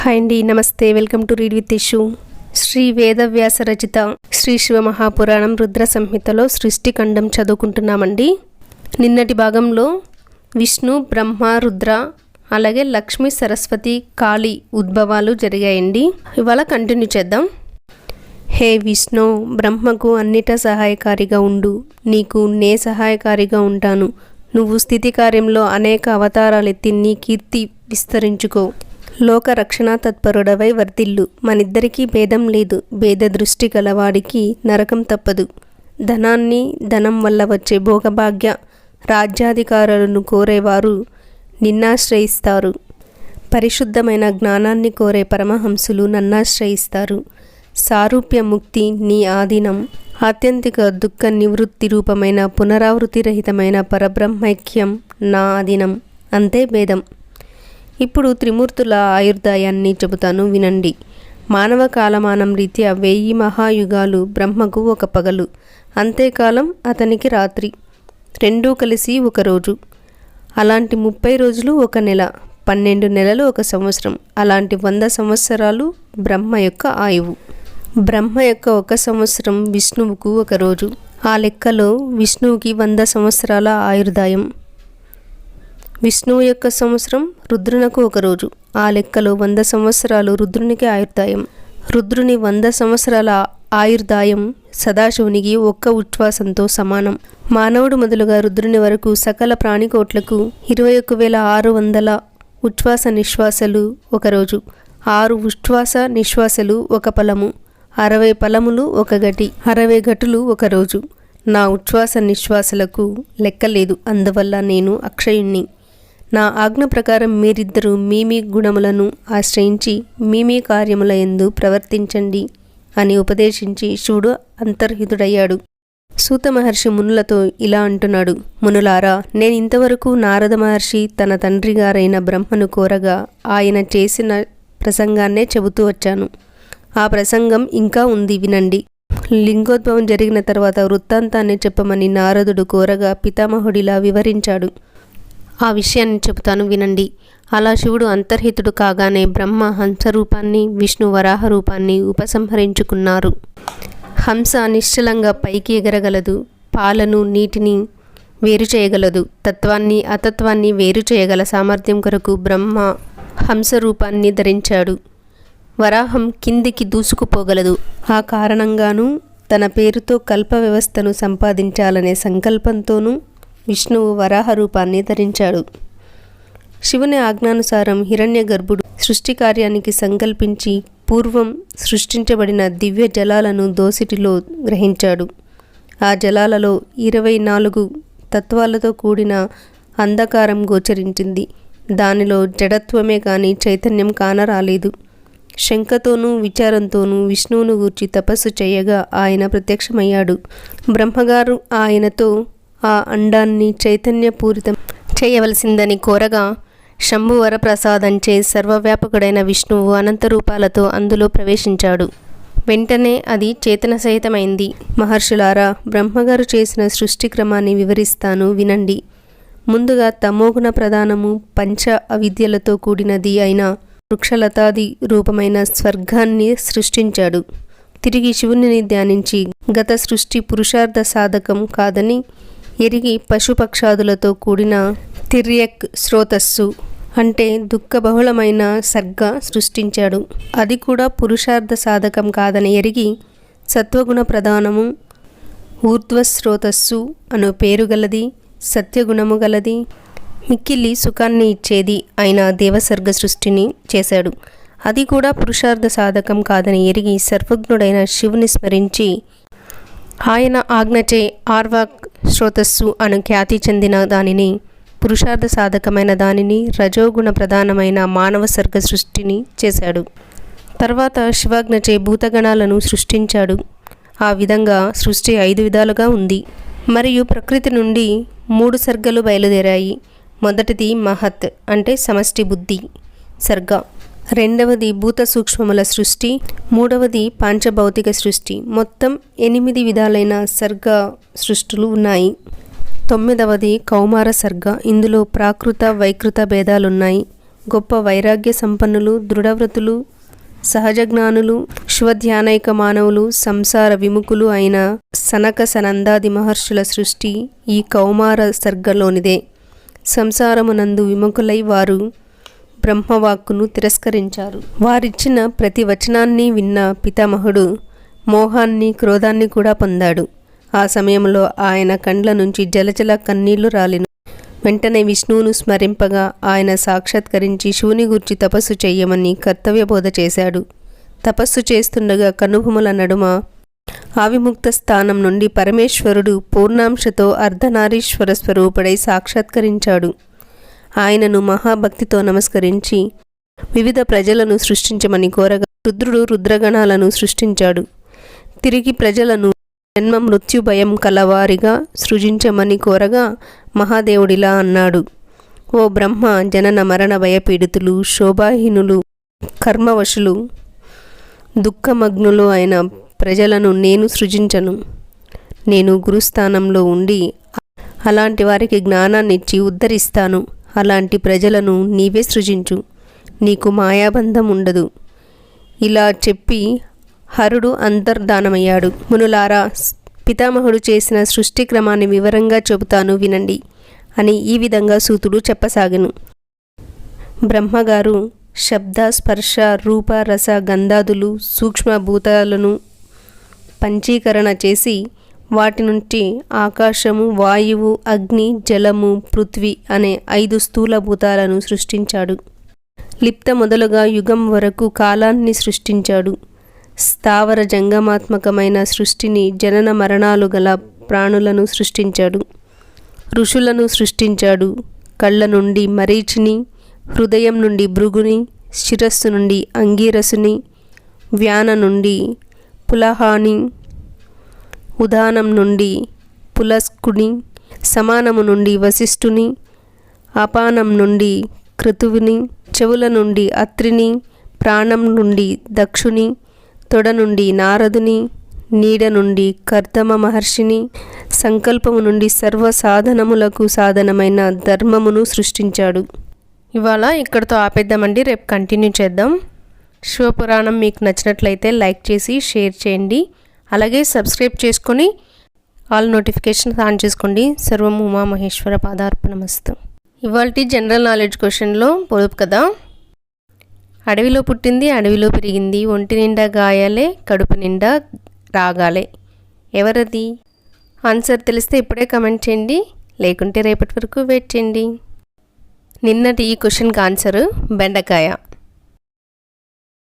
Hi అండి, నమస్తే. Welcome to read with Ishu. Shri Vedavyasa రచిత శ్రీ శివ మహాపురాణం రుద్ర సంహితలో సృష్టిఖండం చదువుకుంటున్నామండి. నిన్నటి భాగంలో విష్ణు, బ్రహ్మ, రుద్ర అలాగే లక్ష్మి, సరస్వతి, కాళీ ఉద్భవాలు జరిగాయండి. ఇవాళ కంటిన్యూ చేద్దాం. హే విష్ణు, బ్రహ్మకు అన్నిట సహాయకారిగా ఉండు. నీకు నే సహాయకారిగా ఉంటాను. నువ్వు స్థితి కార్యంలో అనేక అవతారాలెత్తి నీ కీర్తి విస్తరించుకో. లోక రక్షణ తత్పరుడవై వర్ధిల్లు. మనిద్దరికీ భేదం లేదు. భేద దృష్టి గలవాడికి నరకం తప్పదు. ధనాన్ని, ధనం వల్ల వచ్చే భోగభాగ్య రాజ్యాధికారులను కోరేవారు నిన్నాశ్రయిస్తారు. పరిశుద్ధమైన జ్ఞానాన్ని కోరే పరమహంసులు నన్నాశ్రయిస్తారు. సారూప్య ముక్తి నీ ఆధీనం. ఆత్యంతిక దుఃఖ నివృత్తి రూపమైన పునరావృతి రహితమైన పరబ్రహ్మైక్యం నా ఆధీనం. అంతే భేదం. ఇప్పుడు త్రిమూర్తుల ఆయుర్దాయాన్ని చెబుతాను, వినండి. మానవ కాలమానం రీత్యా 1000 మహాయుగాలు బ్రహ్మకు ఒక పగలు, అంతేకాలం అతనికి రాత్రి, రెండూ కలిసి ఒక రోజు. అలాంటి 30 రోజులు ఒక నెల, 12 నెలలు ఒక సంవత్సరం. అలాంటి 100 సంవత్సరాలు బ్రహ్మ యొక్క ఆయువు. బ్రహ్మ యొక్క ఒక సంవత్సరం విష్ణువుకు ఒక రోజు. ఆ లెక్కలో విష్ణువుకి 100 సంవత్సరాల ఆయుర్దాయం. విష్ణువు యొక్క సంవత్సరం రుద్రునకు ఒక రోజు. ఆ లెక్కలో 100 సంవత్సరాలు రుద్రునికి ఆయుర్దాయం. రుద్రుని 100 సంవత్సరాల ఆయుర్దాయం సదాశివునికి ఒక్క ఉచ్ఛ్వాసంతో సమానం. మానవుడు మొదలుగా రుద్రుని వరకు సకల ప్రాణికోట్లకు 21,600 ఉచ్ఛ్వాస నిశ్వాసలు ఒక రోజు. 6 ఉచ్ఛ్వాస నిశ్వాసలు ఒక పలము, 60 పలములు ఒక గటి, 60 గటులు ఒక రోజు. నా ఉచ్ఛ్వాస నిశ్వాసలకు లెక్కలేదు. అందువల్ల నేను అక్షయుణ్ణి. నా ఆజ్ఞ ప్రకారం మీరిద్దరూ మీ గుణములను ఆశ్రయించి మీ కార్యముల యందు ప్రవర్తించండి అని ఉపదేశించి శివుడు అంతర్హితుడయ్యాడు. సూత మహర్షి మునులతో ఇలా అంటున్నాడు. మునులారా, నేను ఇంతవరకు నారద మహర్షి తన తండ్రి గారైన బ్రహ్మను కోరగా ఆయన చేసిన ప్రసంగాన్నే చెబుతూ వచ్చాను. ఆ ప్రసంగం ఇంకా ఉంది, వినండి. లింగోద్భవం జరిగిన తర్వాత వృత్తాంతాన్ని చెప్పమని నారదుడు కోరగా పితామహుడిలా వివరించాడు. ఆ విషయాన్ని చెబుతాను, వినండి. అలా శివుడు అంతర్హితుడు కాగానే బ్రహ్మ హంస రూపాన్ని, విష్ణు వరాహ రూపాన్ని ఉపసంహరించుకున్నారు. హంస నిశ్చలంగా పైకి ఎగరగలదు. పాలను, నీటిని వేరు చేయగలదు. తత్వాన్ని, అతత్వాన్ని వేరు చేయగల సామర్థ్యం కొరకు బ్రహ్మ హంస రూపాన్ని ధరించాడు. వరాహం కిందికి దూసుకుపోగలదు. ఆ కారణంగానూ తన పేరుతో కల్ప వ్యవస్థను సంపాదించాలనే సంకల్పంతోనూ విష్ణువు వరాహ రూపాన్ని ధరించాడు. శివుని ఆజ్ఞానుసారం హిరణ్యగర్భుడు సృష్టి కార్యానికి సంకల్పించి పూర్వం సృష్టించబడిన దివ్య జలాలను దోసిటిలో గ్రహించాడు. ఆ జలాలలో 24 తత్వాలతో కూడిన అంధకారం గోచరించింది. దానిలో జడత్వమే కాని చైతన్యం కానరాలేదు. శంకతోనూ విచారంతోనూ విష్ణువును గూర్చి తపస్సు చేయగా ఆయన ప్రత్యక్షమయ్యాడు. బ్రహ్మగారు ఆయనతో ఆ అండాన్ని చైతన్యపూరితం చేయవలసిందని కోరగా శంభువర ప్రసాదంచే సర్వవ్యాపకుడైన విష్ణువు అనంత రూపాలతో అందులో ప్రవేశించాడు. వెంటనే అది చేతన సహితమైంది. మహర్షులారా, బ్రహ్మగారు చేసిన సృష్టి క్రమాన్ని వివరిస్తాను, వినండి. ముందుగా తమోగుణ ప్రధానము పంచ అవిద్యలతో కూడినది అయిన వృక్షలతాది రూపమైన స్వర్గాన్ని సృష్టించాడు. తిరిగి శివుని ధ్యానించి గత సృష్టి పురుషార్థ సాధకం కాదని ఎరిగి పశుపక్షాదులతో కూడిన తిర్యక్ స్రోతస్సు అంటే దుఃఖబహుళమైన సర్గ సృష్టించాడు. అది కూడా పురుషార్థ సాధకం కాదని ఎరిగి సత్వగుణ ప్రధానము ఊర్ధ్వస్రోతస్సు అను పేరు గలది, సత్యగుణము గలది, మిక్కిలి సుఖాన్ని ఇచ్చేది అయిన దేవసర్గ సృష్టిని చేశాడు. అది కూడా పురుషార్థ సాధకం కాదని ఎరిగి సర్వజ్ఞుడైన శివుని స్మరించి ఆయన ఆజ్ఞచే ఆర్వాక్ శ్రోతస్సు అను ఖ్యాతి చెందిన దానిని, పురుషార్థ సాధకమైన దానిని, రజోగుణ ప్రధానమైన మానవ సర్గ సృష్టిని చేశాడు. తర్వాత శివాజ్ఞచే భూతగణాలను సృష్టించాడు. ఆ విధంగా సృష్టి 5 విధాలుగా ఉంది. మరియు ప్రకృతి నుండి 3 సర్గలు బయలుదేరాయి. మొదటిది మహత్ అంటే సమష్టి బుద్ధి సర్గ, రెండవది భూత సూక్ష్మముల సృష్టి, మూడవది పాంచభౌతిక సృష్టి. మొత్తం 8 విధాలైన సర్గ సృష్టులు ఉన్నాయి. 9వది కౌమార సర్గ. ఇందులో ప్రాకృత వైకృత భేదాలున్నాయి. గొప్ప వైరాగ్య సంపన్నులు, దృఢవ్రతులు, సహజ జ్ఞానులు, శుభధ్యానైక మానవులు, సంసార విముఖులు అయిన సనక సనందాది మహర్షుల సృష్టి ఈ కౌమార సర్గలోనిదే. సంసారమునందు విముఖులై వారు బ్రహ్మవాక్కును తిరస్కరించారు. వారిచ్చిన ప్రతి వచనాన్ని విన్న పితామహుడు మోహాన్ని, క్రోధాన్ని కూడా పొందాడు. ఆ సమయంలో ఆయన కండ్ల నుంచి జలజల కన్నీళ్లు రాలెను. వెంటనే విష్ణువును స్మరింపగా ఆయన సాక్షాత్కరించి శివుని గూర్చి తపస్సు చెయ్యమని కర్తవ్యబోధ చేశాడు. తపస్సు చేస్తుండగా కనుభుముల నడుమ ఆవిముక్త స్థానం నుండి పరమేశ్వరుడు పూర్ణాంశతో అర్ధనారీశ్వర స్వరూపుడై సాక్షాత్కరించాడు. ఆయనను మహాభక్తితో నమస్కరించి వివిధ ప్రజలను సృష్టించమని కోరగా రుద్రుడు రుద్రగణాలను సృష్టించాడు. తిరిగి ప్రజలను జన్మ మృత్యు భయం కలవారిగా సృజించమని కోరగా మహాదేవుడిలా అన్నాడు: ఓ బ్రహ్మ, జనన మరణ భయపీడితులు, శోభాహీనులు, కర్మవశులు, దుఃఖమగ్నులు అయిన ప్రజలను నేను సృజించను. నేను గురుస్థానంలో ఉండి అలాంటి వారికి జ్ఞానాన్నిచ్చి ఉద్ధరిస్తాను. అలాంటి ప్రజలను నీవే సృజించు, నీకు మాయాబంధం ఉండదు. ఇలా చెప్పి హరుడు అంతర్ధానమయ్యాడు. మునులారా, పితామహుడు చేసిన సృష్టి క్రమాన్ని వివరంగా చెబుతాను వినండి అని ఈ విధంగా సూతుడు చెప్పసాగెను. బ్రహ్మగారు శబ్ద, స్పర్శ, రూప, రస, గంధాదులు సూక్ష్మభూతాలను పంచీకరణ చేసి వాటి నుంచి ఆకాశము, వాయువు, అగ్ని, జలము, పృథ్వీ అనే 5 స్థూల భూతాలను సృష్టించాడు. లిప్త మొదలుగా యుగం వరకు కాలాన్ని సృష్టించాడు. స్థావర జంగమాత్మకమైన సృష్టిని, జనన మరణాలు గల ప్రాణులను సృష్టించాడు. ఋషులను సృష్టించాడు. కళ్ళ నుండి మరీచిని, హృదయం నుండి భృగుని, శిరస్సు నుండి అంగీరసుని, వ్యాన నుండి పులహాని, ఉదానం నుండి పులస్కుని, సమానము నుండి వశిష్ఠుని, అపానం నుండి క్రతువుని, చెవుల నుండి అత్రిని, ప్రాణం నుండి దక్షుని, తొడ నుండి నారదుని, నీడ నుండి కర్దమ మహర్షిని, సంకల్పము నుండి సర్వ సాధనములకు సాధనమైన ధర్మమును సృష్టించాడు. ఇవాళ ఇక్కడితో ఆపేద్దామండి. రేపు కంటిన్యూ చేద్దాం. శివపురాణం మీకు నచ్చినట్లయితే లైక్ చేసి షేర్ చేయండి. అలాగే సబ్స్క్రైబ్ చేసుకొని ఆల్ నోటిఫికేషన్స్ ఆన్ చేసుకోండి. సర్వం ఉమామహేశ్వర పాదార్పణమస్తు. ఇవాల్టి జనరల్ నాలెడ్జ్ క్వశ్చన్లో పొదుపు కదా. అడవిలో పుట్టింది, అడవిలో పెరిగింది, ఒంటి నిండా గాయాలే, కడుపు నిండా రాగాలే. ఎవరది? ఆన్సర్ తెలిస్తే ఇప్పుడే కమెంట్ చేయండి, లేకుంటే రేపటి వరకు వెయిట్ చేయండి. నిన్నటి ఈ క్వశ్చన్కి ఆన్సరు బెండకాయ.